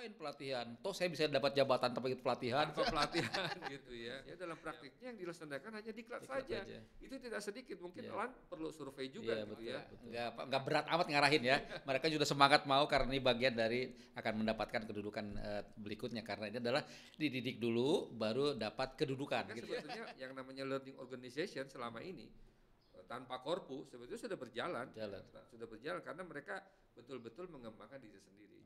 ngapain pelatihan? Toh saya bisa dapat jabatan tanpa ikut pelatihan. Tanpa pelatihan gitu ya. Ya dalam praktiknya yang dilaksanakan hanya diklat saja. Itu tidak sedikit, mungkin LAN perlu survei juga gitu betul, ya. betul. Nggak berat amat ngarahin ya. Mereka sudah semangat mau karena ini bagian dari akan mendapatkan kedudukan berikutnya, karena ini adalah dididik dulu baru dapat kedudukan. Gitu sebetulnya yang namanya learning organization selama ini tanpa korpu sebetulnya sudah berjalan. Sudah berjalan karena mereka betul-betul mengembangkan diri sendiri.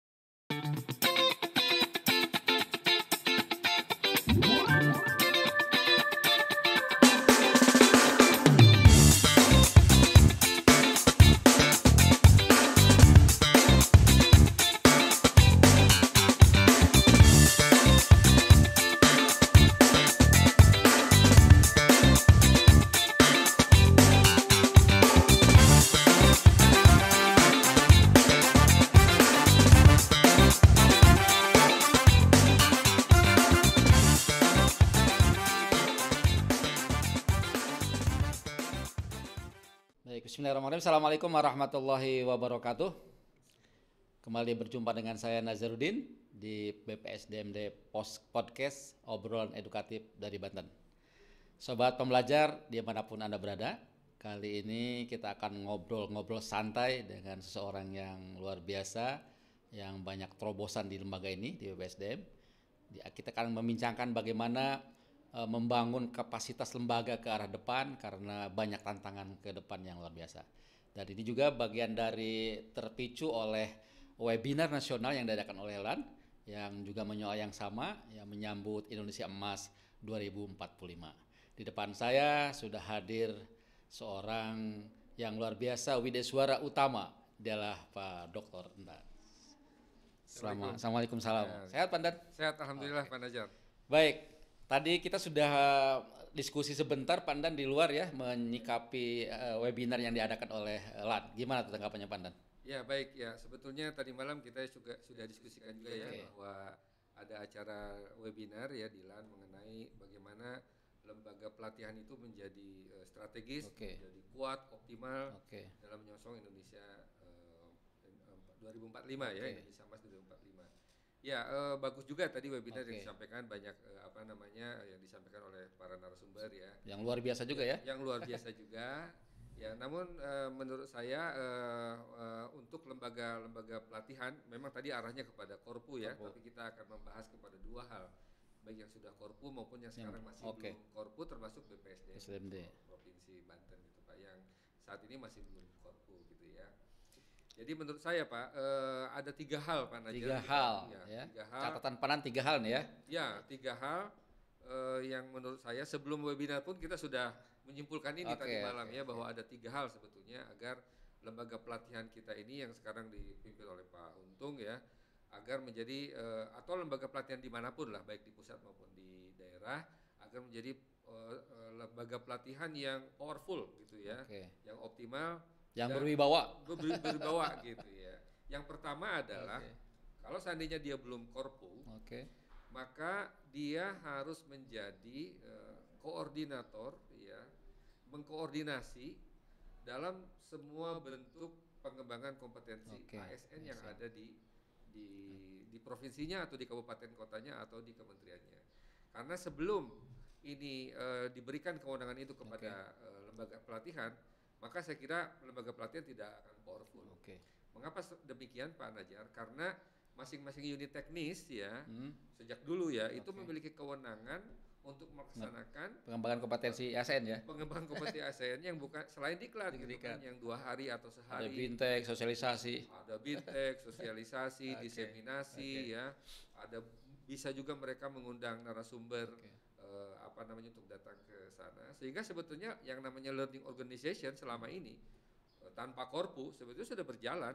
Bismillahirrahmanirrahim. Assalamualaikum warahmatullahi wabarakatuh. Kembali berjumpa dengan saya Nazarudin di BPSDMD Podcast, obrolan edukatif dari Banten. Sobat pembelajar dimanapun Anda berada, kali ini kita akan ngobrol-ngobrol santai dengan seseorang yang luar biasa, yang banyak terobosan di lembaga ini, di BPSDM. Kita akan membincangkan bagaimana membangun kapasitas lembaga ke arah depan karena banyak tantangan ke depan yang luar biasa. Dan ini juga bagian dari terpicu oleh webinar nasional yang diadakan oleh LAN yang juga menyoal yang sama, yang menyambut Indonesia Emas 2045. Di depan saya sudah hadir seorang yang luar biasa, wideswara utama, adalah Pak Dr. Endan. Assalamualaikum. Salam. Sehat Pak Endan? Sehat alhamdulillah Pak Najar. Baik. Tadi kita sudah diskusi sebentar Pak Endan di luar ya, menyikapi webinar yang diadakan oleh LAN. Gimana tuh tanggapannya Pak Endan? Ya baik ya, sebetulnya tadi malam kita juga sudah diskusikan juga ya bahwa ada acara webinar ya di LAN mengenai bagaimana lembaga pelatihan itu menjadi strategis, menjadi kuat, optimal dalam menyongsong Indonesia 2045 ya, Indonesia Emas 2045. Ya, bagus juga tadi webinar yang disampaikan banyak yang disampaikan oleh para narasumber ya. Yang luar biasa juga ya. Yang luar biasa juga. Ya, namun menurut saya untuk lembaga pelatihan memang tadi arahnya kepada korpu ya, tapi kita akan membahas kepada dua hal. Baik yang sudah korpu maupun yang sekarang masih belum korpu, termasuk BPSDM Provinsi Banten gitu Pak, yang saat ini masih belum korpu gitu ya. Jadi menurut saya Pak, ada tiga hal Pak Najar. Tiga hal. Catatan Panan 3 hal nih ya. Ya, 3 hal yang menurut saya sebelum webinar pun kita sudah menyimpulkan ini tadi malam ya, bahwa ada 3 hal sebetulnya agar lembaga pelatihan kita ini yang sekarang dipimpin oleh Pak Untung ya, agar menjadi atau lembaga pelatihan dimanapun lah, baik di pusat maupun di daerah, agar menjadi lembaga pelatihan yang powerful gitu ya, yang optimal, yang berwibawa gitu ya. Yang pertama adalah kalau seandainya dia belum korpu, maka dia harus menjadi koordinator ya, mengkoordinasi dalam semua bentuk pengembangan kompetensi ASN yang ada di provinsinya atau di kabupaten kotanya atau di kementeriannya. Karena sebelum ini diberikan kewenangan itu kepada lembaga pelatihan, maka saya kira lembaga pelatihan tidak akan powerful. Mengapa demikian Pak Najar? Karena masing-masing unit teknis ya, sejak dulu ya, itu memiliki kewenangan untuk melaksanakan pengembangan kompetensi ASN ya. Pengembangan kompetensi ASN yang bukan selain diklat gitu kan, yang 2 hari atau sehari. Ada bintek, sosialisasi. Ada bintek, sosialisasi, diseminasi ya. Ada bisa juga mereka mengundang narasumber untuk datang ke sana, sehingga sebetulnya yang namanya learning organization selama ini tanpa korpu sebetulnya sudah berjalan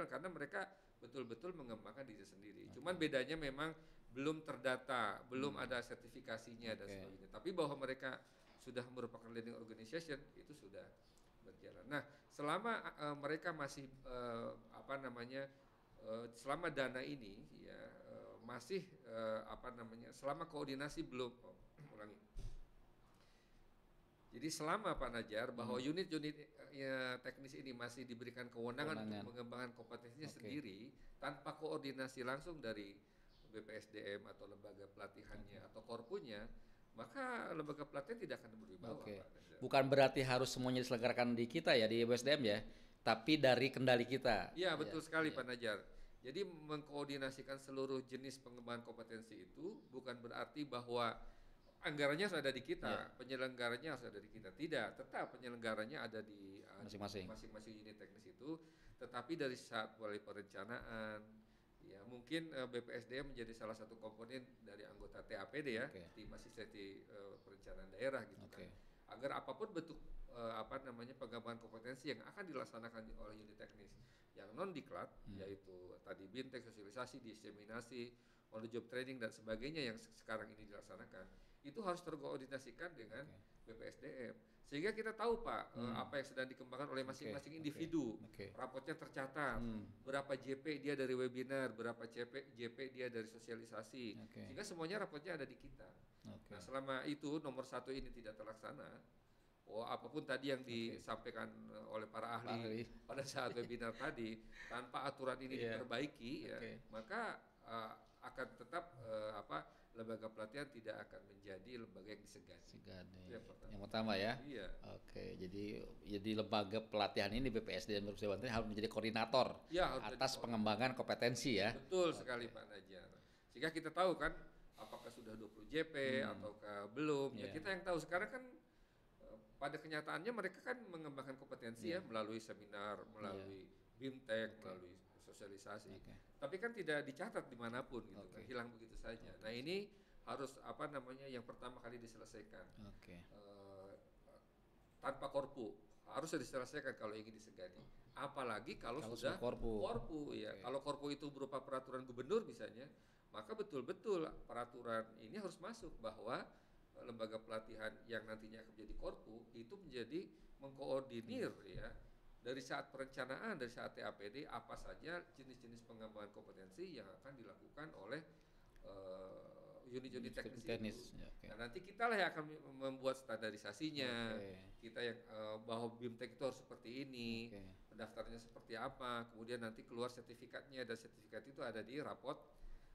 karena mereka betul-betul mengembangkan diri sendiri. Cuman bedanya memang belum terdata, belum ada sertifikasinya dan sebagainya. Tapi bahwa mereka sudah merupakan learning organization itu sudah berjalan. Nah, selama mereka masih selama dana ini ya masih selama koordinasi belum Jadi selama Pak Najar bahwa unit-unit teknis ini masih diberikan kewenangan untuk mengembangkan kompetensinya sendiri tanpa koordinasi langsung dari BPSDM atau lembaga pelatihannya atau korpunya, maka lembaga pelatihan tidak akan berwibawa. Bukan berarti harus semuanya diselenggarakan di kita ya, di BPSDM ya, tapi dari kendali kita. Iya, betul sekali Pak Najar. Jadi mengkoordinasikan seluruh jenis pengembangan kompetensi itu bukan berarti bahwa anggarannya harus ada di kita, penyelenggaranya harus ada di kita. Tidak, tetap penyelenggaranya ada di masing-masing unit teknis itu, tetapi dari saat mulai perencanaan, ya mungkin BPSDM menjadi salah satu komponen dari anggota TAPD ya, tim asistensi perencanaan daerah gitu kan. Agar apapun bentuk pengembangan kompetensi yang akan dilaksanakan oleh unit teknis yang non diklat, yaitu tadi bintek, sosialisasi, diseminasi, on the job training dan sebagainya yang sekarang ini dilaksanakan, itu harus terkoordinasikan dengan BPSDM sehingga kita tahu Pak apa yang sedang dikembangkan oleh masing-masing individu. Rapotnya tercatat, berapa JP dia dari webinar, berapa JP dia dari sosialisasi, sehingga semuanya rapotnya ada di kita. Nah selama itu nomor 1 ini tidak terlaksana, apapun tadi yang disampaikan oleh para ahli pada saat webinar tadi, tanpa aturan ini diperbaiki, maka akan tetap lembaga pelatihan tidak akan menjadi lembaga yang disegani. Yang pertama ya. Iya. Jadi lembaga pelatihan ini BPSDM Banten harus menjadi koordinator atas pengembangan kompetensi ya. Betul sekali Pak Najar. Sehingga kita tahu kan apakah sudah 20 JP ataukah belum. Ya kita yang tahu sekarang kan pada kenyataannya mereka kan mengembangkan kompetensi ya melalui seminar, melalui BIMTEK, melalui sosialisasi. Tapi kan tidak dicatat dimanapun gitu kan, hilang begitu saja. Nah ini harus yang pertama kali diselesaikan. Tanpa korpu harus diselesaikan kalau ingin disegani. Apalagi kalau sudah korpu ya. Kalau korpu itu berupa peraturan gubernur misalnya, maka betul-betul peraturan ini harus masuk bahwa lembaga pelatihan yang nantinya akan menjadi korpu itu menjadi mengkoordinir ya dari saat perencanaan, dari saat TAPD apa saja jenis-jenis pengembangan kompetensi yang akan dilakukan oleh unit-unit teknis itu. Nah, nanti kita lah yang akan membuat standarisasinya. Kita yang bahwa BIMTEK itu harus seperti ini, pendaftarannya seperti apa, kemudian nanti keluar sertifikatnya dan sertifikat itu ada di raport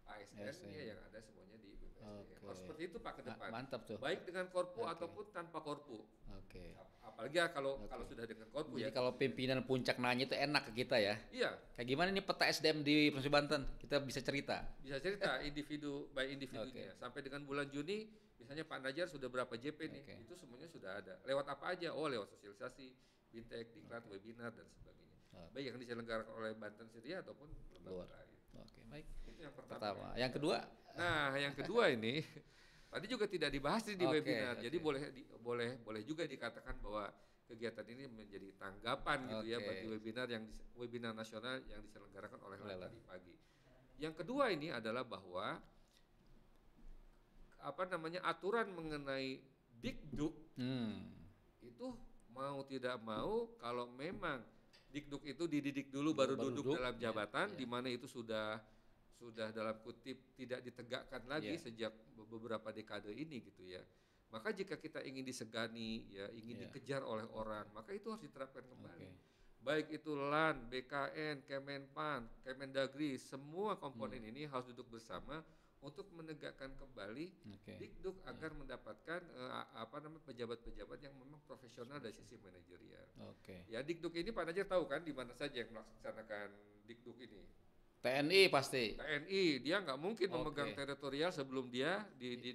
ASN-nya yang ada semuanya di BPSDM. Harus seperti itu Pak ke depan. Mantap tuh. Baik dengan korpu ataupun tanpa korpu. Apalagi kalau sudah dengan korpu. Jadi kalau pimpinan puncak nanya itu enak ke kita ya. Iya. Kayak gimana nih peta SDM di Provinsi Banten? Kita bisa cerita. Bisa cerita individu by individunya. Sampai dengan bulan Juni misalnya Pak Najar sudah berapa JP nih? Itu semuanya sudah ada. Lewat apa aja? Lewat sosialisasi, BIMTEK, diklat, webinar dan sebagainya. Baik yang diselenggarakan oleh Banten sendiri ataupun lembaga lain. Baik. Itu yang pertama. Yang kedua? Nah, yang kedua ini tadi juga tidak dibahas di webinar. Jadi boleh juga dikatakan bahwa kegiatan ini menjadi tanggapan gitu ya bagi webinar nasional yang diselenggarakan oleh tadi pagi. Yang kedua ini adalah bahwa aturan mengenai Dikduk itu mau tidak mau kalau memang Dikduk itu dididik dulu baru duduk dalam jabatan di mana itu sudah dalam kutip tidak ditegakkan lagi sejak beberapa dekade ini gitu ya. Maka jika kita ingin disegani ya, ingin dikejar oleh orang, maka itu harus diterapkan kembali. Baik itu LAN, BKN, Kemenpan, Kemendagri, semua komponen ini harus duduk bersama untuk menegakkan kembali Dikduk agar mendapatkan pejabat-pejabat yang memang profesional dari sisi manajerial. Ya Dikduk ini Pak Najar tahu kan di mana saja yang melaksanakan Dikduk ini? TNI pasti. TNI dia nggak mungkin memegang teritorial sebelum dia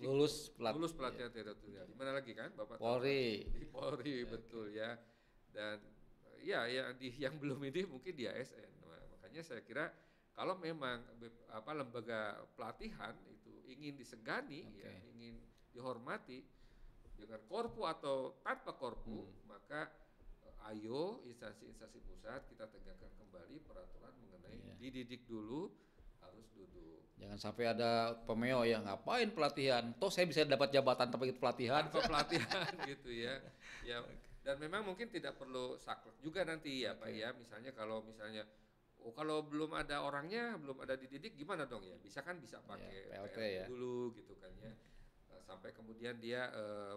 lulus pelatihan teritorial. Di mana lagi kan Bapak? Polri. Di Polri betul ya. Dan yang belum ini mungkin di ASN. Nah, makanya saya kira kalau memang lembaga pelatihan itu ingin disegani ya, ingin dihormati dengan korpu atau tanpa korpu, maka ayo instansi-instansi pusat kita tegakkan kembali peraturan mengenai dididik dulu harus duduk. Jangan sampai ada pemeo ya ngapain pelatihan, toh saya bisa dapat jabatan tanpa ikut pelatihan. Tanpa pelatihan gitu ya. Ya dan memang mungkin tidak perlu saklek juga nanti ya Pak ya. Misalnya kalau belum ada orangnya, belum ada dididik gimana dong ya? Bisa pakai PLT PLT dulu gitu kan ya. sampai kemudian dia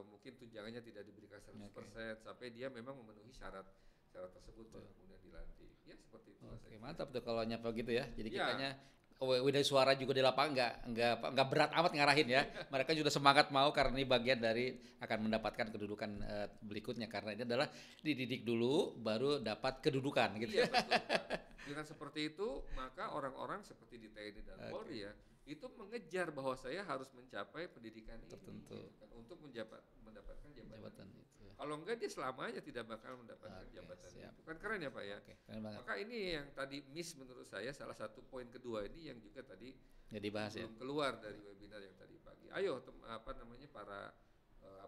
mungkin tunjangannya tidak diberikan 100%, sampai dia memang memenuhi syarat tersebut baru kemudian dilantik. Ya seperti itu. Oke, mantap tuh kalau nyapa gitu ya. Jadi kitanya dari suara juga di lapangan nggak berat amat ngarahin ya. Mereka sudah semangat mau karena ini bagian dari akan mendapatkan kedudukan berikutnya, karena ini adalah dididik dulu baru dapat kedudukan gitu. Iya betul, Pak. Dengan seperti itu maka orang-orang seperti di TNI dan Polri ya itu mengejar bahwa saya harus mencapai pendidikan tertentu ini gitu kan, untuk mendapatkan jabatan itu. itu. Kalau enggak dia selamanya tidak bakal mendapatkan jabatan itu. Kan keren ya Pak ya. Maka ini yang tadi miss menurut saya, salah satu poin kedua ini yang juga tadi dibahas belum keluar dari webinar yang tadi pagi. Ayo para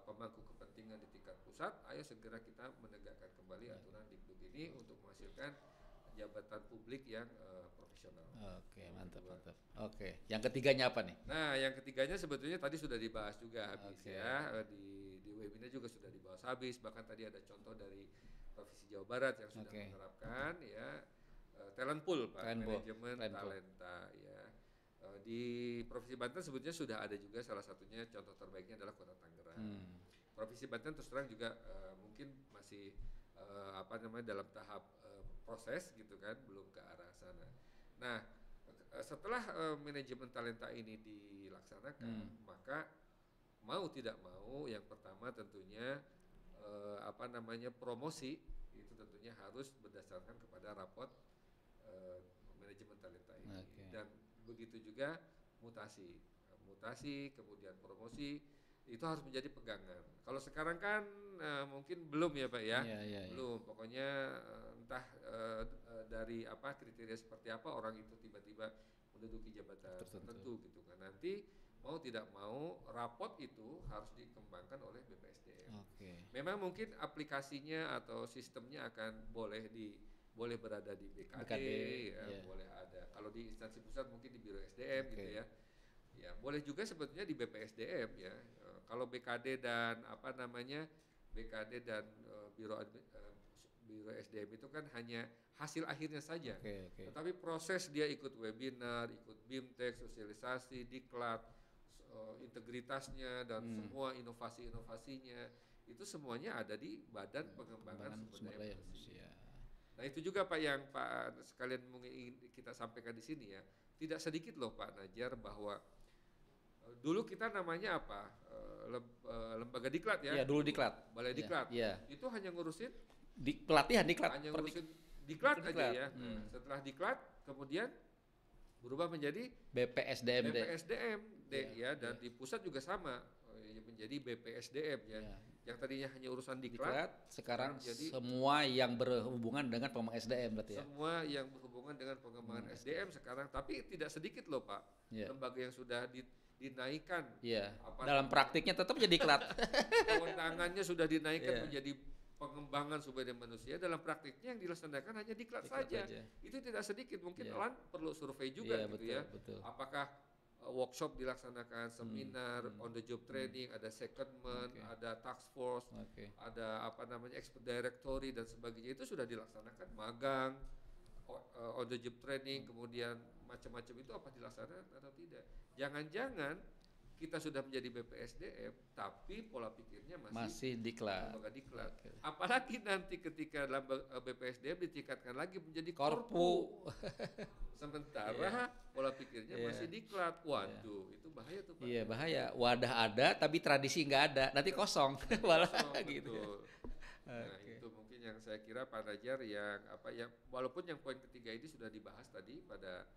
pemangku kepentingan di tingkat pusat, ayo segera kita menegakkan kembali aturan Dikduk ini untuk menghasilkan jabatan publik yang profesional. Oke, mantap. Oke, yang ketiganya apa nih? Nah, yang ketiganya sebetulnya tadi sudah dibahas juga habis ya, di webinar juga sudah dibahas habis. Bahkan tadi ada contoh dari Provinsi Jawa Barat yang sudah menerapkan ya talent pool, Pak, manajemen talenta ya. Di Provinsi Banten sebetulnya sudah ada juga, salah satunya contoh terbaiknya adalah Kota Tangerang. Provinsi Banten terus terang juga mungkin masih dalam tahap proses gitu kan, belum ke arah sana. Nah, setelah manajemen talenta ini dilaksanakan, maka mau tidak mau yang pertama tentunya promosi itu tentunya harus berdasarkan kepada rapot manajemen talenta ini. Dan begitu juga mutasi kemudian promosi itu harus menjadi pegangan. Kalau sekarang kan mungkin belum ya Pak ya, belum. Pokoknya entah dari kriteria seperti apa orang itu tiba-tiba menduduki jabatan tertentu gitu kan. Nanti mau tidak mau rapot itu harus dikembangkan oleh BPSDM. Memang mungkin aplikasinya atau sistemnya akan boleh berada di BKD boleh ada. Kalau di instansi pusat mungkin di Biro SDM gitu ya. Ya, boleh juga sebetulnya di BPSDM ya. Kalau BKD dan Biro SDM itu kan hanya hasil akhirnya saja. Tetapi proses dia ikut webinar, ikut BIMTEK, sosialisasi, diklat, integritasnya dan semua inovasi-inovasinya itu semuanya ada di Badan Pengembangan Sumber Daya Manusia. Nah, itu juga Pak yang Pak sekalian ingin kita sampaikan di sini ya. Tidak sedikit loh Pak Najar bahwa dulu kita namanya apa? Lembaga diklat ya. Iya, dulu diklat. Balai diklat. Itu hanya ngurusin pelatihan diklat. Hanya ngurusin diklat aja ya. Setelah diklat kemudian berubah menjadi BPSDM dan di pusat juga sama menjadi BPSDM ya. Yang tadinya hanya urusan diklat sekarang jadi semua yang berhubungan dengan pengembangan SDM berarti ya. Semua yang berhubungan dengan pengembangan SDM sekarang, tapi tidak sedikit loh Pak. Lembaga yang sudah dinaikkan. Dalam praktiknya tetap jadi diklat. Kewenangannya sudah dinaikkan menjadi pengembangan sumber daya manusia, dalam praktiknya yang dilaksanakan hanya diklat saja. Itu tidak sedikit, mungkin perlu survei juga gitu ya. Apakah workshop dilaksanakan, seminar, on the job training, ada secondment, ada task force, ada expert directory dan sebagainya, itu sudah dilaksanakan, magang, on the job training, kemudian macam-macam itu apa dilaksanakan atau tidak. Jangan-jangan kita sudah menjadi BPSDM tapi pola pikirnya masih diklat. Apalagi nanti ketika BPSDM ditingkatkan lagi menjadi korpu. Sementara pola pikirnya masih diklat. Waduh, itu bahaya tuh Pak. Iya, bahaya. Wadah ada tapi tradisi nggak ada. Nanti kosong. Malah gitu. Nah, itu mungkin yang saya kira Pak Najar yang walaupun yang poin ketiga ini sudah dibahas tadi pada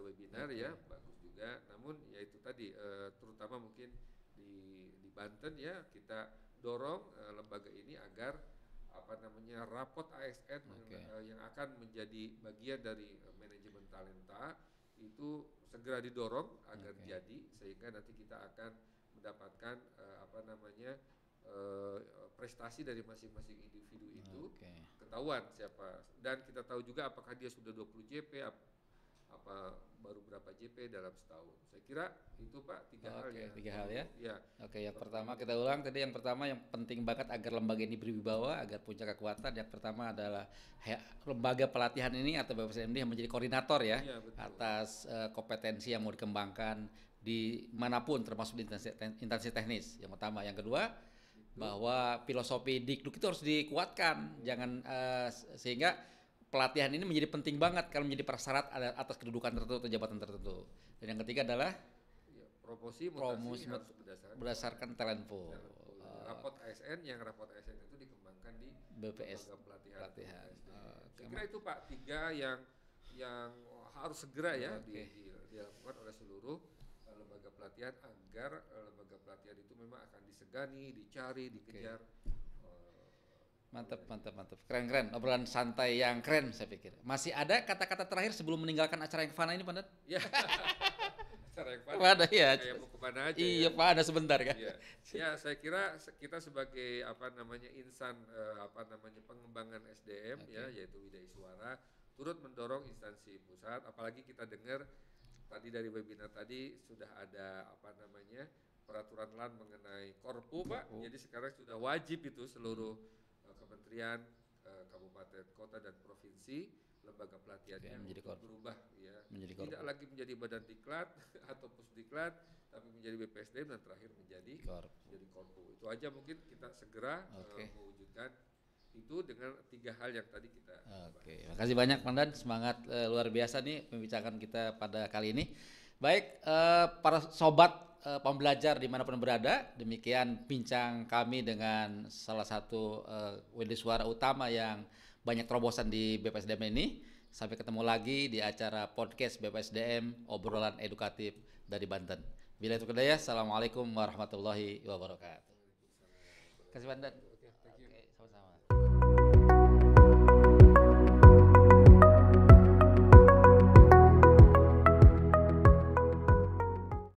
webinar ya, bagus juga. Namun ya itu tadi terutama mungkin di Banten ya, kita dorong lembaga ini agar rapot ASN yang akan menjadi bagian dari manajemen talenta itu segera didorong agar jadi, sehingga nanti kita akan mendapatkan prestasi dari masing-masing individu itu ketahuan siapa, dan kita tahu juga apakah dia sudah 20 JP baru berapa JP dalam setahun. Saya kira itu Pak tiga hal ya. Yang pertama kita ulang tadi, yang pertama yang penting banget agar lembaga ini berwibawa, agar punya kekuatan. Yang pertama adalah lembaga pelatihan ini atau BPSDM yang menjadi koordinator ya atas kompetensi yang mau dikembangkan di manapun termasuk di instansi teknis. Yang pertama, yang kedua bahwa filosofi Dikduk itu harus dikuatkan, jangan sehingga pelatihan ini menjadi penting banget kalau menjadi prasyarat atas kedudukan tertentu atau jabatan tertentu. Dan yang ketiga adalah promosi harus berdasarkan talent pool. Rapot ASN, yang rapot ASN itu dikembangkan di BPS pelatihan. Saya kira itu Pak 3 yang harus segera ya dilakukan oleh seluruh lembaga pelatihan agar lembaga pelatihan itu memang akan disegani, dicari, dikejar. Mantap. Keren. Obrolan santai yang keren saya pikir. Masih ada kata-kata terakhir sebelum meninggalkan acara yang fana ini, Pandan? Ya. Acara yang fana. Ada ya. Kayak mau kemana aja. Iya, ya. Pak, ada sebentar kan. Iya. Ya, saya kira kita sebagai insan pengembangan SDM ya, yaitu Widai Suara, turut mendorong instansi pusat, apalagi kita dengar tadi dari webinar tadi sudah ada peraturan LAN mengenai Korpu, Pak. Jadi sekarang sudah wajib itu seluruh kementerian, kabupaten, kota dan provinsi lembaga pelatihannya berubah ya. Tidak lagi menjadi badan diklat atau pusdiklat, tapi menjadi BPSDM dan terakhir menjadi Korpu. Itu aja mungkin kita segera mewujudkan itu dengan 3 hal yang tadi kita Terima kasih banyak Pandan, semangat luar biasa nih pembicaraan kita pada kali ini. Baik, para sobat pembelajar dimanapun berada, demikian bincang kami dengan salah satu Widai Suara utama yang banyak terobosan di BPSDM ini. Sampai ketemu lagi di acara podcast BPSDM, obrolan edukatif dari Banten. Bila itu kedaya, assalamualaikum warahmatullahi wabarakatuh. Terima kasih Pandan. Oke, sama-sama.